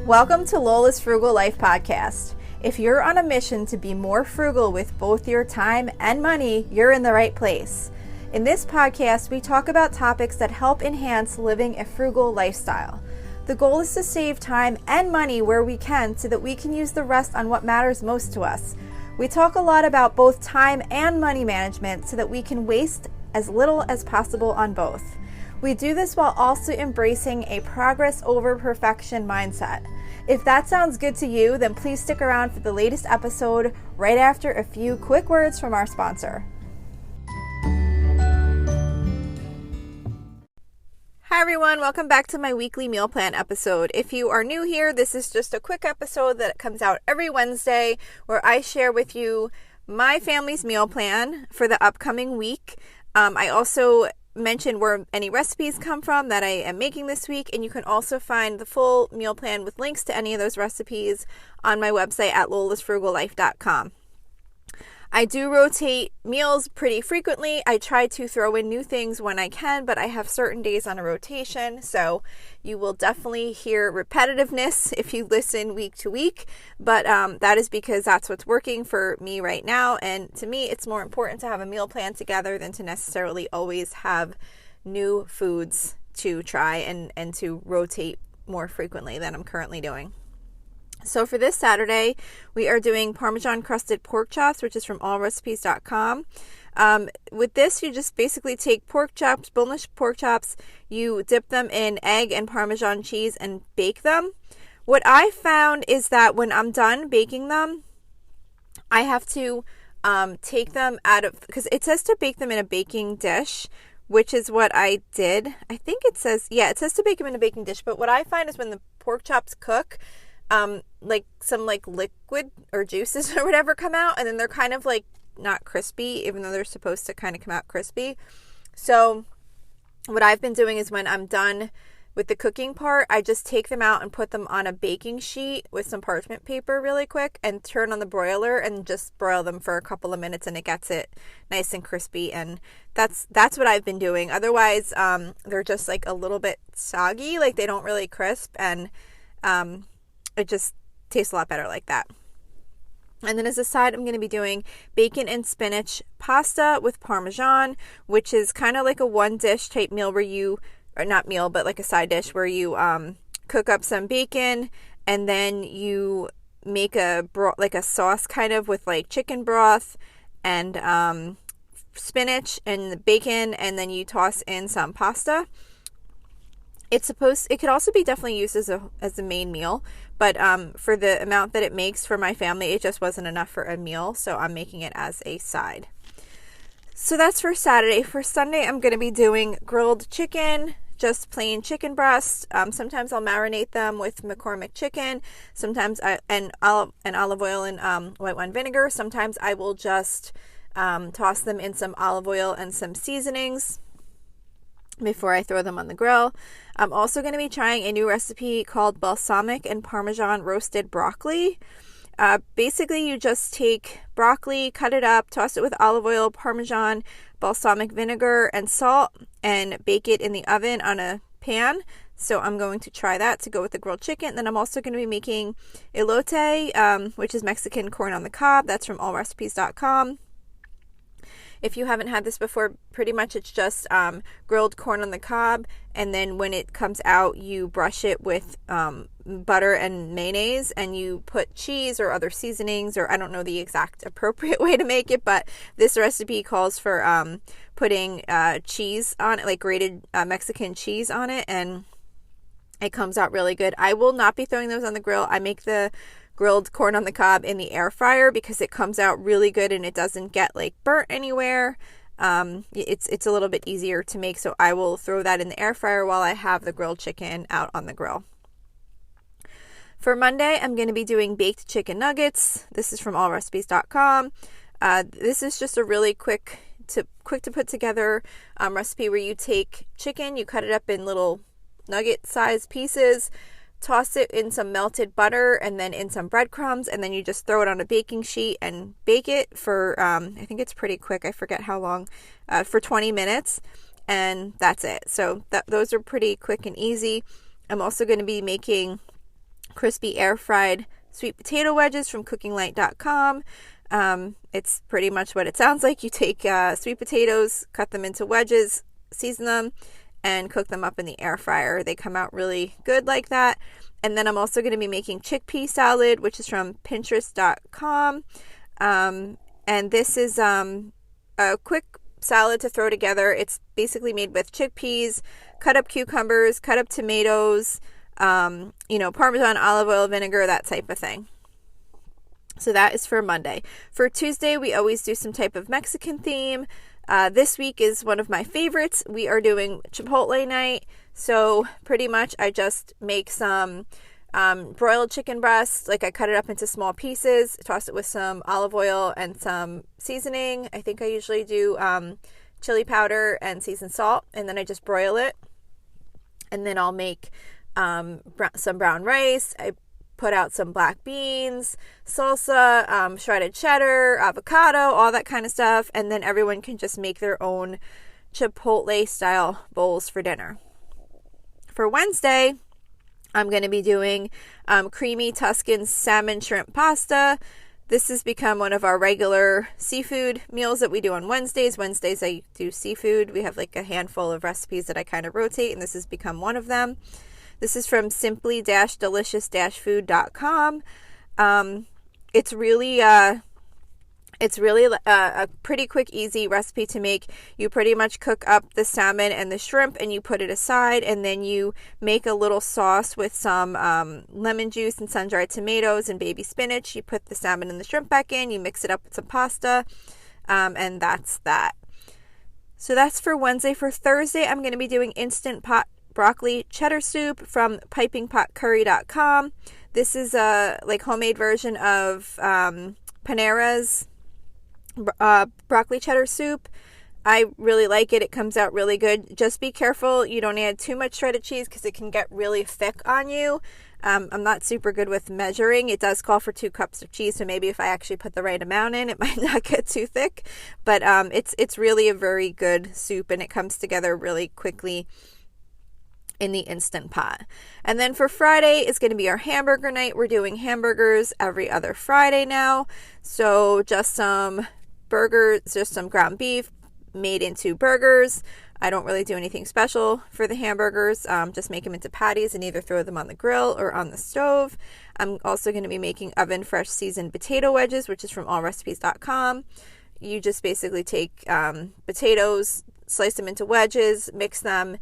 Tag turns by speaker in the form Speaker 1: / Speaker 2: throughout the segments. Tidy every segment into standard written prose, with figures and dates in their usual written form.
Speaker 1: Welcome to Lola's Frugal Life Podcast. If you're on a mission to be more frugal with both your time and money, you're in the right place. In this podcast, we talk about topics that help enhance living a frugal lifestyle. The goal is to save time and money where we can so that we can use the rest on what matters most to us. We talk a lot about both time and money management so that we can waste as little as possible on both. We do this while also embracing a progress over perfection mindset. If that sounds good to you, then please stick around for the latest episode right after a few quick words from our sponsor. Hi everyone, welcome back to my weekly meal plan episode. If you are new here, this is just a quick episode that comes out every Wednesday where I share with you my family's meal plan for the upcoming week. I also mention where any recipes come from that I am making this week, and you can also find the full meal plan with links to any of those recipes on my website at lolasfrugallife.com. I do rotate meals pretty frequently. I try to throw in new things when I can, but I have certain days on a rotation, so you will definitely hear repetitiveness if you listen week to week, but that is because that's what's working for me right now, and to me it's more important to have a meal plan together than to necessarily always have new foods to try and to rotate more frequently than I'm currently doing. So for this Saturday, we are doing Parmesan crusted pork chops, which is from allrecipes.com. With this, you just basically take pork chops, boneless pork chops, you dip them in egg and Parmesan cheese and bake them. What I found is that when I'm done baking them, I have to take them out of, because it says to bake them in a baking dish, which is what I did. I think it says to bake them in a baking dish, but what I find is when the pork chops cook, some liquid or juices or whatever come out, and then they're kind of like not crispy, even though they're supposed to kind of come out crispy. So what I've been doing is when I'm done with the cooking part, I just take them out and put them on a baking sheet with some parchment paper really quick and turn on the broiler and just broil them for a couple of minutes, and it gets it nice and crispy. And that's what I've been doing. Otherwise, they're just like a little bit soggy, like they don't really crisp, and it just tastes a lot better like that. And then as a side, I'm going to be doing bacon and spinach pasta with Parmesan, which is kind of like a one dish type meal where you, or not meal, but like a side dish where you cook up some bacon and then you make like a sauce kind of with like chicken broth and spinach and the bacon, and then you toss in some pasta. It could also be definitely used as a main meal, but for the amount that it makes for my family, it just wasn't enough for a meal, so I'm making it as a side. So that's for Saturday. For Sunday, I'm going to be doing grilled chicken, just plain chicken breast. Sometimes I'll marinate them with McCormick chicken. Sometimes olive oil and white wine vinegar. Sometimes I will just toss them in some olive oil and some seasonings before I throw them on the grill. I'm also going to be trying a new recipe called balsamic and Parmesan roasted broccoli. Basically, you just take broccoli, cut it up, toss it with olive oil, Parmesan, balsamic vinegar, and salt, and bake it in the oven on a pan. So I'm going to try that to go with the grilled chicken. Then I'm also going to be making elote, which is Mexican corn on the cob. That's from allrecipes.com. If you haven't had this before, pretty much it's just grilled corn on the cob, and then when it comes out, you brush it with butter and mayonnaise, and you put cheese or other seasonings, or I don't know the exact appropriate way to make it, but this recipe calls for putting cheese on it, like grated Mexican cheese on it, and it comes out really good. I will not be throwing those on the grill. I make the grilled corn on the cob in the air fryer because it comes out really good and it doesn't get like burnt anywhere. It's a little bit easier to make, so I will throw that in the air fryer while I have the grilled chicken out on the grill. For Monday, I'm going to be doing baked chicken nuggets. This is from allrecipes.com. This is just a really quick to put together recipe where you take chicken, you cut it up in little nugget sized pieces, toss it in some melted butter and then in some breadcrumbs, and then you just throw it on a baking sheet and bake it for, I think it's pretty quick, I forget how long, for 20 minutes, and that's it. So those are pretty quick and easy. I'm also going to be making crispy air fried sweet potato wedges from cookinglight.com. It's pretty much what it sounds like. You take sweet potatoes, cut them into wedges, season them, and cook them up in the air fryer. They come out really good like that. And then I'm also going to be making chickpea salad, which is from pinterest.com. And this is a quick salad to throw together. It's basically made with chickpeas, cut up cucumbers, cut up tomatoes, Parmesan, olive oil, vinegar, that type of thing. So that is for Monday. For Tuesday, we always do some type of Mexican theme. This week is one of my favorites. We are doing Chipotle night. So pretty much I just make some broiled chicken breast. Like I cut it up into small pieces, toss it with some olive oil and some seasoning. I think I usually do chili powder and seasoned salt. And then I just broil it. And then I'll make some brown rice. I put out some black beans, salsa, shredded cheddar, avocado, all that kind of stuff. And then everyone can just make their own Chipotle style bowls for dinner. For Wednesday, I'm going to be doing creamy Tuscan salmon shrimp pasta. This has become one of our regular seafood meals that we do on Wednesdays. Wednesdays I do seafood. We have like a handful of recipes that I kind of rotate, and this has become one of them. This is from simply-delicious-food.com. It's really a pretty quick, easy recipe to make. You pretty much cook up the salmon and the shrimp and you put it aside, and then you make a little sauce with some lemon juice and sun-dried tomatoes and baby spinach. You put the salmon and the shrimp back in, you mix it up with some pasta, and that's that. So that's for Wednesday. For Thursday, I'm going to be doing instant pot broccoli cheddar soup from pipingpotcurry.com. This is a homemade version of Panera's broccoli cheddar soup. I really like it. It comes out really good. Just be careful you don't add too much shredded cheese because it can get really thick on you. I'm not super good with measuring. It does call for 2 cups of cheese, so maybe if I actually put the right amount in, it might not get too thick. But it's really a very good soup, and it comes together really quickly in the Instant Pot. And then for Friday is going to be our hamburger night. We're doing hamburgers every other Friday now. So just some burgers, just some ground beef made into burgers. I don't really do anything special for the hamburgers. Just make them into patties and either throw them on the grill or on the stove. I'm also going to be making oven fresh seasoned potato wedges, which is from allrecipes.com. You just basically take potatoes, slice them into wedges, mix them,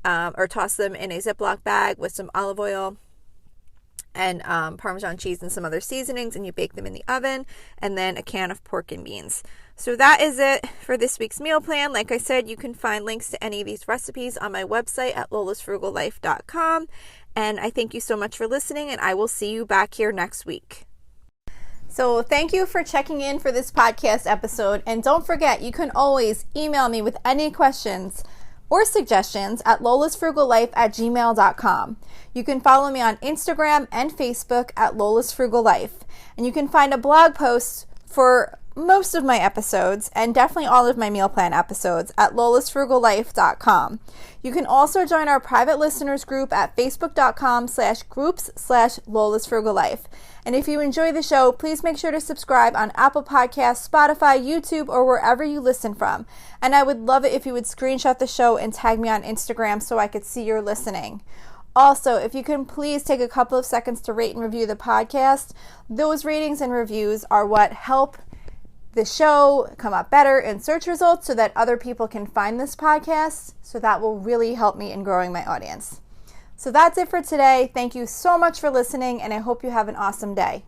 Speaker 1: or toss them in a Ziploc bag with some olive oil and Parmesan cheese and some other seasonings, and you bake them in the oven, and then a can of pork and beans. So that is it for this week's meal plan. Like I said, you can find links to any of these recipes on my website at lolasfrugallife.com. And I thank you so much for listening, and I will see you back here next week. So thank you for checking in for this podcast episode. And don't forget, you can always email me with any questions or suggestions at lolasfrugallife@gmail.com. You can follow me on Instagram and Facebook at lolasfrugallife. And you can find a blog post for most of my episodes and definitely all of my meal plan episodes at lolasfrugallife.com. You can also join our private listeners group at facebook.com/groups/lolasfrugallife. And if you enjoy the show, please make sure to subscribe on Apple Podcasts, Spotify, YouTube, or wherever you listen from. And I would love it if you would screenshot the show and tag me on Instagram so I could see you're listening. Also, if you can please take a couple of seconds to rate and review the podcast. Those ratings and reviews are what help the show come up better in search results so that other people can find this podcast. So that will really help me in growing my audience. So that's it for today. Thank you so much for listening, and I hope you have an awesome day.